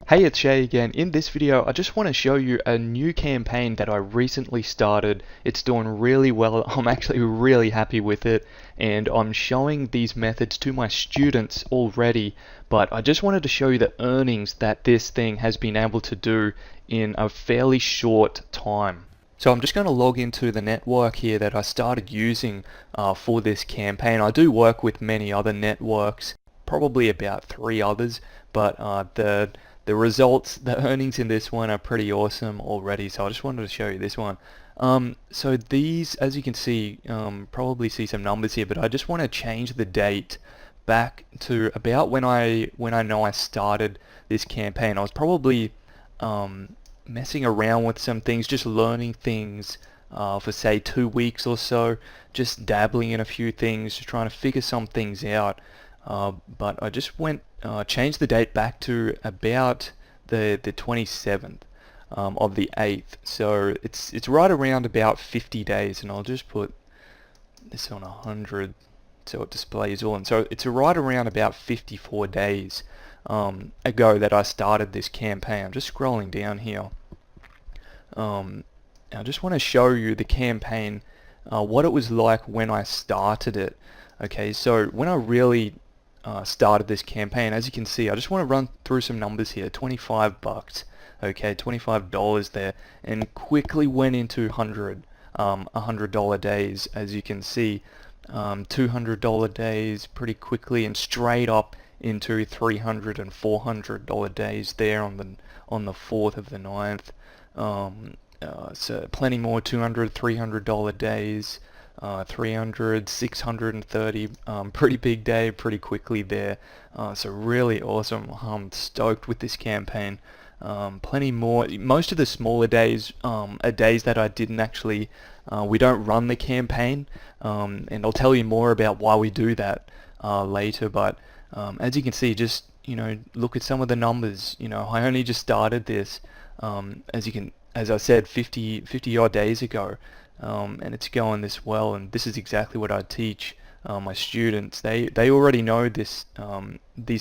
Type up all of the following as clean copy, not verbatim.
Hey, it's Shay again. In this video, I just want to show you a new campaign that I recently started. It's doing really well. I'm actually really happy with it, and I'm showing these methods to my students already, but I just wanted to show you the earnings that this thing has been able to do in a fairly short time. So I'm just going to log into the network here that I started using for this campaign. I do work with many other networks, probably about 3 others, but the results, the earnings in this one are pretty awesome already, so I just wanted to show you this one. So these, as you can see, probably see some numbers here, but I just want to change the date back to about when I know I started this campaign. I was probably messing around with some things, just learning things for say 2 weeks or so, just dabbling in a few things, just trying to figure some things out. But I just changed the date back to about the 27th of the 8th. So it's right around about 50 days, and I'll just put this on 100 so it displays all. And so it's right around about 54 days ago that I started this campaign. I'm just scrolling down here. I just want to show you the campaign, what it was like when I started it. Okay, so when I really started this campaign, as you can see, I just want to run through some numbers here. 25 bucks, okay, $25 there, and quickly went into $100 days, as you can see. $200 days pretty quickly, and straight up into $300 and $400 days there on the 4th of the 9th. So plenty more $200, $300 days. 300, 630, pretty big day, pretty quickly there. So really awesome. I'm stoked with this campaign. Plenty more. Most of the smaller days are days that I didn't actually, we don't run the campaign, and I'll tell you more about why we do that later. But as you can see, just look at some of the numbers. I only just started this, as I said, 50 odd days ago. And it's going this well, and this is exactly what I teach my students. They already know these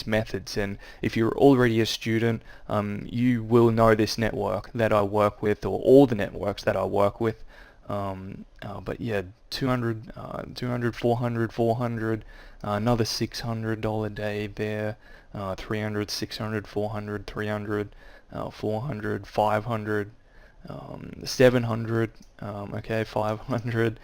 methods, and if you're already a student, you will know this network that I work with, or all the networks that I work with. But yeah, 200, 400, 400, another $600 day there, 300, 600, 400, 300, 400, 500. 700, okay, 500,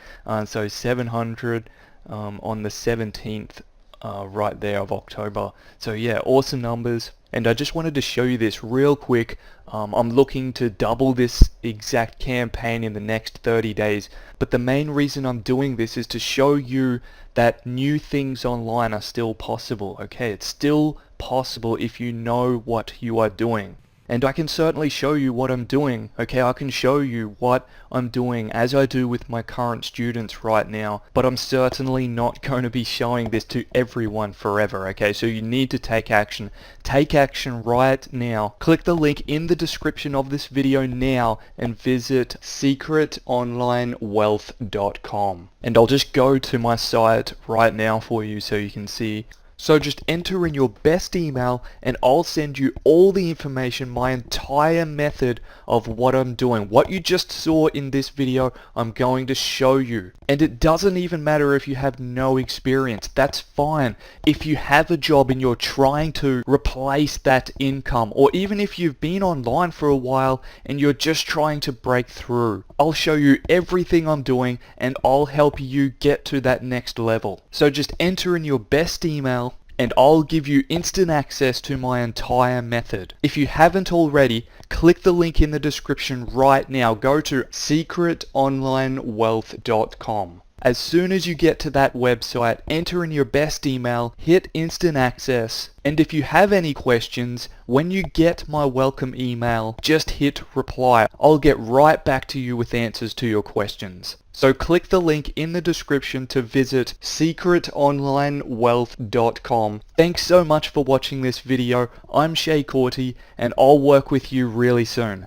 so 700 on the 17th right there of October. So yeah, awesome numbers, and I just wanted to show you this real quick. I'm looking to double this exact campaign in the next 30 days, but the main reason I'm doing this is to show you that new things online are still possible. Okay, it's still possible if you know what you are doing. And I can certainly show you what I'm doing, okay? I can show you what I'm doing as I do with my current students right now, but I'm certainly not going to be showing this to everyone forever, okay? So you need to take action. Take action right now. Click the link in the description of this video now and visit secretonlinewealth.com. And I'll just go to my site right now for you so you can see. So just enter in your best email, and I'll send you all the information, my entire method of what I'm doing. What you just saw in this video, I'm going to show you. And it doesn't even matter if you have no experience. That's fine. If you have a job and you're trying to replace that income, or even if you've been online for a while and you're just trying to break through, I'll show you everything I'm doing, and I'll help you get to that next level. So just enter in your best email, and I'll give you instant access to my entire method. If you haven't already, click the link in the description right now. Go to secretonlinewealth.com. As soon as you get to that website, enter in your best email, hit instant access, and if you have any questions, when you get my welcome email, just hit reply. I'll get right back to you with answers to your questions. So click the link in the description to visit secretonlinewealth.com. Thanks so much for watching this video. I'm Shay Corty, and I'll work with you really soon.